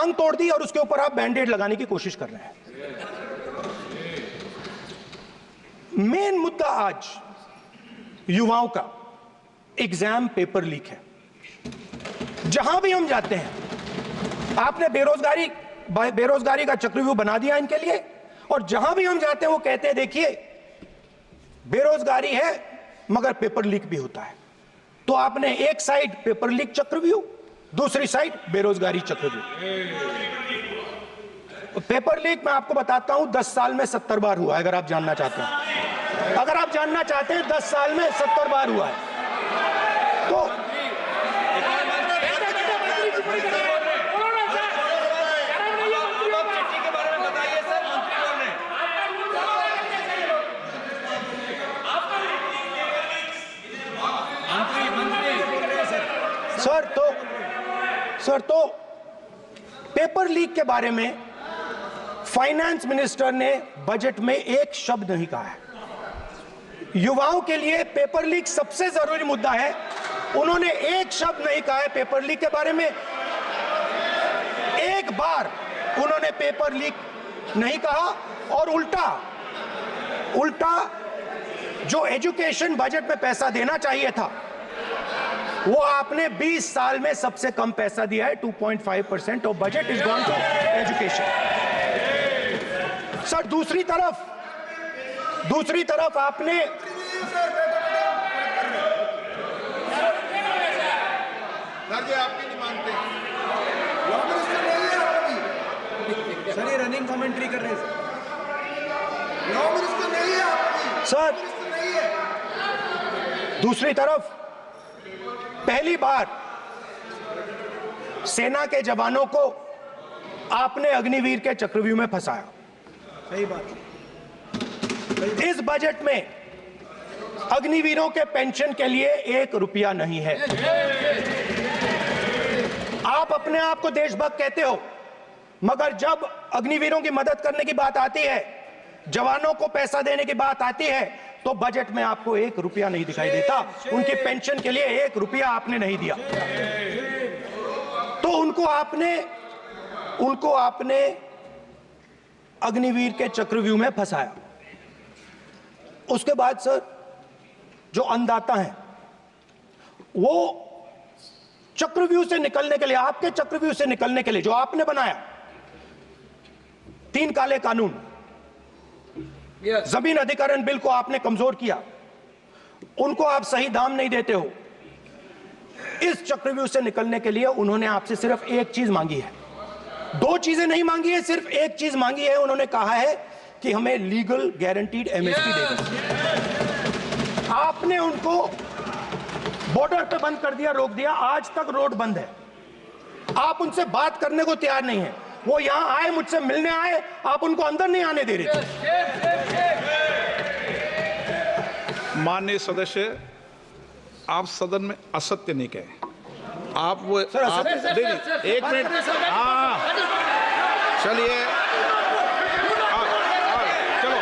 टांग तोड़ दी और उसके ऊपर आप बैंडेड लगाने की कोशिश कर रहे हैं। मेन मुद्दा आज युवाओं का एग्जाम पेपर लीक है। जहां भी हम जाते हैं, आपने बेरोजगारी का चक्रव्यूह बना दिया इनके लिए, और जहां भी हम जाते हैं वो कहते हैं देखिए बेरोजगारी है मगर पेपर लीक भी होता है। तो आपने एक साइड पेपर लीक चक्रव्यूह, दूसरी साइड बेरोजगारी चक्रव्यूह। पेपर लीक मैं आपको बताता हूं 10 साल में 70 बार हुआ है। अगर आप जानना चाहते हैं, 10 साल में 70 बार हुआ है। तो सर तो पेपर लीक के बारे में फाइनेंस मिनिस्टर ने बजट में एक शब्द नहीं कहा है। युवाओं के लिए पेपर लीक सबसे जरूरी मुद्दा है, उन्होंने एक शब्द नहीं कहा है पेपर लीक के बारे में। एक बार उन्होंने पेपर लीक नहीं कहा, और उल्टा जो एजुकेशन बजट में पैसा देना चाहिए था वो आपने 20 साल में सबसे कम पैसा दिया है। 2.5% of budget is gone to education. Sir दूसरी तरफ आपने आपकी नहीं मानते सर, ये रनिंग कमेंट्री कर रहे हैं सर। दूसरी तरफ पहली बार सेना के जवानों को आपने अग्निवीर के चक्रव्यूह में फंसाया। सही बात। इस बजट में अग्निवीरों के पेंशन के लिए 1 रुपया नहीं है। आप अपने आप को देशभक्त कहते हो, मगर जब अग्निवीरों की मदद करने की बात आती है, जवानों को पैसा देने की बात आती है, तो बजट में आपको 1 रुपया नहीं दिखाई देता। उनकी पेंशन के लिए 1 रुपया आपने नहीं दिया। तो उनको आपने अग्निवीर के चक्रव्यूह में फंसाया। उसके बाद सर जो अन्नदाता हैं वो चक्रव्यूह से निकलने के लिए, आपके चक्रव्यूह से निकलने के लिए जो आपने बनाया 3 काले कानून, जमीन अधिग्रहण बिल को आपने कमजोर किया, उनको आप सही दाम नहीं देते हो। इस चक्रव्यूह से निकलने के लिए उन्होंने आपसे सिर्फ एक चीज मांगी है, 2 चीजें नहीं मांगी है, सिर्फ एक चीज मांगी है। उन्होंने कहा है कि हमें लीगल गारंटीड एमएसपी दे दो। आपने उनको बॉर्डर पे बंद कर दिया, रोक दिया, आज तक रोड बंद है। आप उनसे बात करने को तैयार नहीं है। वो यहां आए, मुझसे मिलने आए, आप उनको अंदर नहीं आने दे रहे थे। माननीय सदस्य, आप सदन में असत्य नहीं कहे। आप वो सर, आप देखिए 1 मिनट। हाँ चलिए, चलो।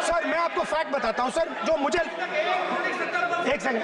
सर मैं आपको फैक्ट बताता हूं सर, जो मुझे 1 सेकंड।